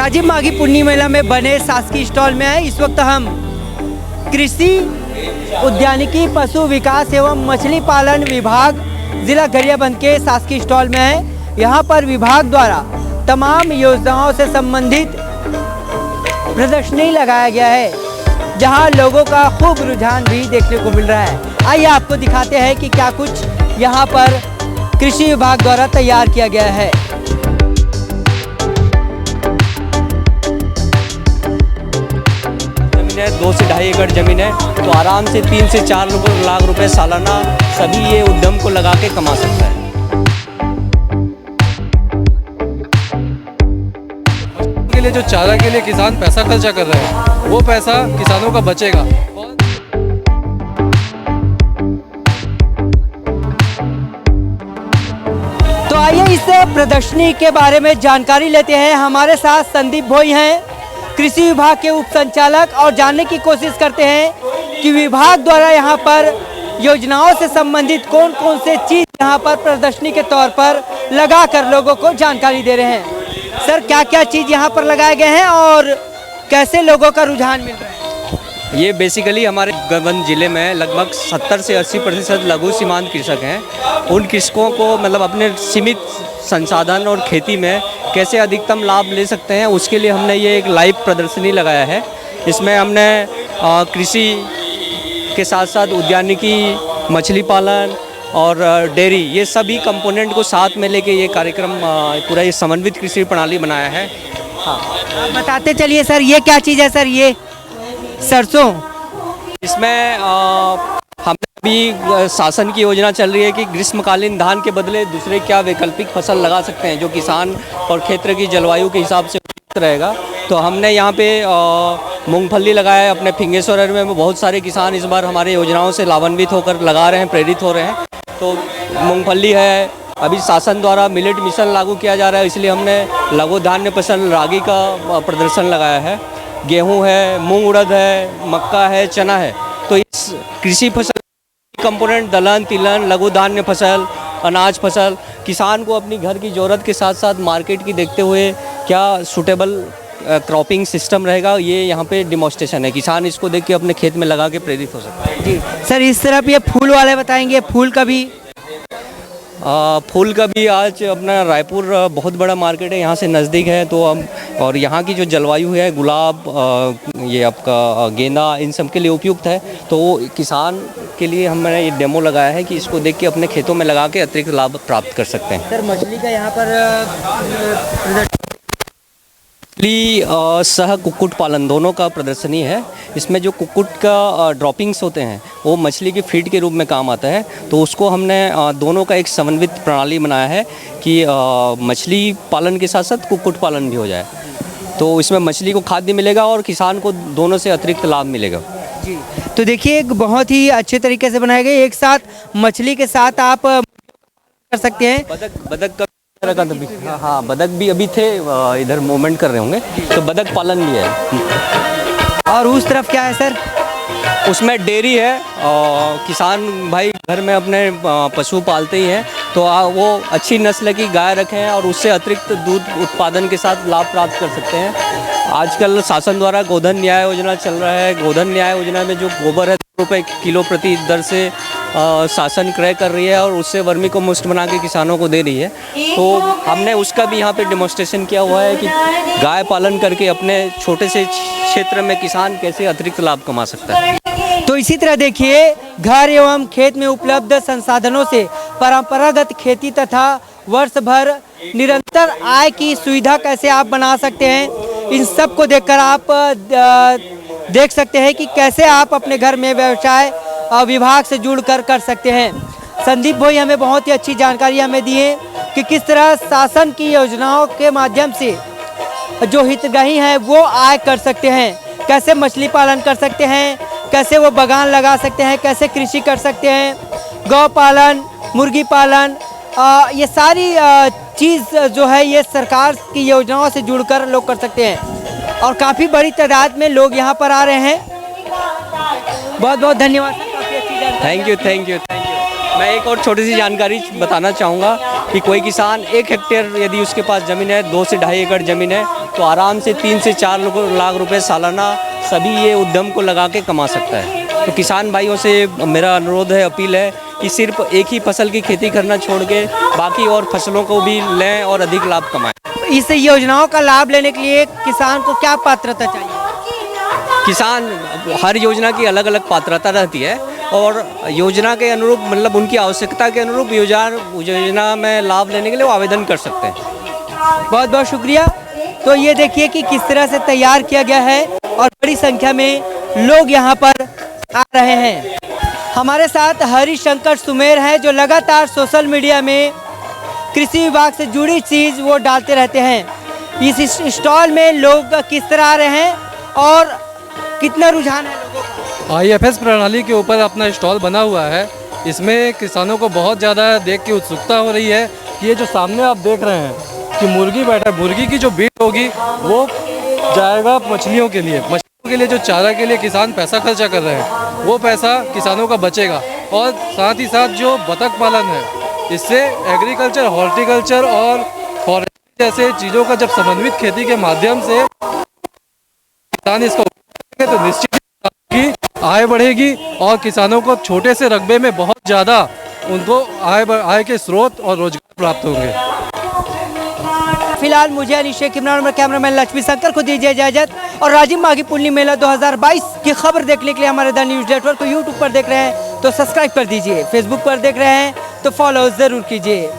राजीव माघी पुण्य मेला में बने शासकीय स्टॉल में है। इस वक्त हम कृषि उद्यानिकी पशु विकास एवं मछली पालन विभाग जिला गरियाबंद के शासकीय स्टॉल में है। यहाँ पर विभाग द्वारा तमाम योजनाओं से संबंधित प्रदर्शनी लगाया गया है, जहाँ लोगों का खूब रुझान भी देखने को मिल रहा है। आइए आपको दिखाते हैं कि क्या कुछ यहाँ पर कृषि विभाग द्वारा तैयार किया गया है। जमीन है 2 से 2.5 एकड़ जमीन है, तो आराम से 3 से 4 लाख रुपए सालाना सभी ये उद्यम को लगा के कमा सकता है। के लिए जो चारा के लिए किसान पैसा खर्चा कर रहे हैं, वो पैसा किसानों का बचेगा। तो आइए इस प्रदर्शनी के बारे में जानकारी लेते हैं। हमारे साथ संदीप भोई हैं, कृषि विभाग के उप संचालक, और जानने की कोशिश करते हैं कि विभाग द्वारा यहाँ पर योजनाओं से संबंधित कौन कौन से चीज़ यहाँ पर प्रदर्शनी के तौर पर लगाकर लोगों को जानकारी दे रहे हैं। सर, क्या क्या चीज़ यहाँ पर लगाए गए हैं और कैसे लोगों का रुझान मिल रहा है? ये बेसिकली हमारे गरियाबंद जिले में लगभग 70 से 80% लघु सीमांत कृषक हैं। उन कृषकों को मतलब अपने सीमित संसाधन और खेती में कैसे अधिकतम लाभ ले सकते हैं, उसके लिए हमने ये एक लाइव प्रदर्शनी लगाया है। इसमें हमने कृषि के साथ साथ उद्यानिकी, मछली पालन और डेयरी, ये सभी कंपोनेंट को साथ में लेके ये कार्यक्रम पूरा ये समन्वित कृषि प्रणाली बनाया है। हाँ, आप बताते चलिए सर, ये क्या चीज़ है सर? ये सरसों। इसमें हमने अभी शासन की योजना चल रही है कि ग्रीष्मकालीन धान के बदले दूसरे क्या वैकल्पिक फसल लगा सकते हैं जो किसान और क्षेत्र की जलवायु के हिसाब से उपयुक्त रहेगा। तो हमने यहाँ पे मूंगफली लगाया है। अपने फिंगेश्वर एरिया में बहुत सारे किसान इस बार हमारे योजनाओं से लाभान्वित होकर लगा रहे हैं, प्रेरित हो रहे हैं। तो मूंगफली है, अभी शासन द्वारा मिलेट मिशन लागू किया जा रहा है, इसलिए हमने लघु धान्य फसल रागी का प्रदर्शन लगाया है। गेहूं है, मूंग उड़द है, मक्का है, चना है। तो इस कृषि फसल कंपोनेंट दलहन, तिलहन, लघु धान्य फसल, अनाज फसल, किसान को अपनी घर की ज़रूरत के साथ साथ मार्केट की देखते हुए क्या सूटेबल क्रॉपिंग सिस्टम रहेगा, ये यहाँ पे डिमॉन्स्ट्रेशन है। किसान इसको देख के अपने खेत में लगा के प्रेरित हो सकता है। जी सर, इस तरफ ये फूल वाले बताएंगे, फूल का भी आज अपना रायपुर बहुत बड़ा मार्केट है, यहाँ से नज़दीक है। तो हम और यहाँ की जो जलवायु है, गुलाब, ये आपका गेंदा, इन सब के लिए उपयुक्त है। तो किसान के लिए हमने ये डेमो लगाया है कि इसको देख के अपने खेतों में लगा के अतिरिक्त लाभ प्राप्त कर सकते हैं। सर, मछली का यहाँ पर सह कुक्कुट पालन दोनों का प्रदर्शनी है। इसमें जो कुक्कुट का ड्रॉपिंग्स होते हैं वो मछली की फीड के रूप में काम आता है। तो उसको हमने दोनों का एक समन्वित प्रणाली बनाया है कि मछली पालन के साथ साथ कुक्कुट पालन भी हो जाए। तो इसमें मछली को खाद्य मिलेगा और किसान को दोनों से अतिरिक्त लाभ मिलेगा। जी, तो देखिए एक बहुत ही अच्छे तरीके से बनाए गए। एक साथ मछली के साथ आप कर सकते हैं। बदक का हाँ, बदक भी अभी थे, इधर मूवमेंट कर रहे होंगे, तो बदक पालन भी है। और उस तरफ क्या है सर? उसमें डेयरी है। किसान भाई घर में अपने पशु पालते ही हैं, तो वो अच्छी नस्ल की गाय रखें हैं और उससे अतिरिक्त दूध उत्पादन के साथ लाभ प्राप्त कर सकते हैं। आजकल शासन द्वारा गोधन न्याय योजना चल रहा है। गोधन न्याय योजना में जो गोबर है 2 रुपये किलो प्रति दर से शासन क्रय कर रही है और उससे वर्मी कंपोस्ट बना के किसानों को दे रही है। तो हमने उसका भी यहाँ पे डेमोन्स्ट्रेशन किया हुआ है कि गाय पालन करके अपने छोटे से क्षेत्र में किसान कैसे अतिरिक्त लाभ कमा सकता है। तो इसी तरह देखिए, घर एवं खेत में उपलब्ध संसाधनों से परंपरागत खेती तथा वर्ष भर निरंतर आय की सुविधा कैसे आप बना सकते हैं, इन सब को देखकर आप देख सकते हैं कि कैसे आप अपने घर में व्यवसाय विभाग से जुड़कर कर सकते हैं। संदीप भाई हमें बहुत ही अच्छी जानकारी हमें दी है कि किस तरह शासन की योजनाओं के माध्यम से जो हितग्राही हैं वो आय कर सकते हैं, कैसे मछली पालन कर सकते हैं, कैसे वो बागान लगा सकते हैं, कैसे कृषि कर सकते हैं, गौ पालन, मुर्गी पालन, ये सारी चीज़ जो है ये सरकार की योजनाओं से जुड़कर लोग कर सकते हैं। और काफ़ी बड़ी तादाद में लोग यहाँ पर आ रहे हैं। बहुत बहुत धन्यवाद सर, काफ़ी अच्छी जानकारी। Thank you. मैं एक और छोटी सी जानकारी बताना चाहूँगा कि कोई किसान 1 हेक्टेयर यदि उसके पास ज़मीन है, 2 से 2.5 एकड़ ज़मीन है, तो आराम से 3 से 4 लाख रुपए सालाना सभी ये उद्यम को लगा के कमा सकता है। तो किसान भाइयों से मेरा अनुरोध है, अपील है कि सिर्फ एक ही फसल की खेती करना छोड़ के बाकी और फसलों को भी लें और अधिक लाभ कमाएं। इस योजनाओं का लाभ लेने के लिए किसान को क्या पात्रता चाहिए? किसान, हर योजना की अलग अलग पात्रता रहती है और योजना के अनुरूप, मतलब उनकी आवश्यकता के अनुरूप योजना में लाभ लेने के लिए वो आवेदन कर सकते हैं। बहुत बहुत शुक्रिया। तो ये देखिए कि किस तरह से तैयार किया गया है और बड़ी संख्या में लोग यहाँ पर आ रहे हैं। हमारे साथ हरिशंकर सुमेर हैं जो लगातार सोशल मीडिया में कृषि विभाग से जुड़ी चीज़ वो डालते रहते हैं। इस स्टॉल में लोग किस तरह आ रहे हैं और कितना रुझान है लोगों का? IFS प्रणाली के ऊपर अपना स्टॉल बना हुआ है। इसमें किसानों को बहुत ज़्यादा देख के उत्सुकता हो रही है कि ये जो सामने आप देख रहे हैं कि मुर्गी बैठा है, मुर्गी की जो बीट होगी वो जाएगा मछलियों के लिए। मछलियों के लिए जो चारा के लिए किसान पैसा खर्चा कर रहे हैं वो पैसा किसानों का बचेगा। और साथ ही साथ जो बतख पालन है, इससे एग्रीकल्चर, हॉर्टिकल्चर और फॉरेस्ट्री जैसे चीज़ों का जब समन्वित खेती के माध्यम से किसान इसको तो निश्चित ही आय बढ़ेगी और किसानों को छोटे से रकबे में बहुत ज़्यादा उनको आय के स्रोत और रोजगार प्राप्त होंगे। फिलहाल मुझे अनिशेख इमरान और कैमरामैन लक्ष्मी शंकर को दीजिए इजाजत। और राजीव माघी पुण्य मेला 2022 की खबर देखने के लिए हमारे द न्यूज़ नेटवर्क को यूट्यूब पर देख रहे हैं तो सब्सक्राइब कर दीजिए, फेसबुक पर देख रहे हैं तो फॉलो ज़रूर कीजिए।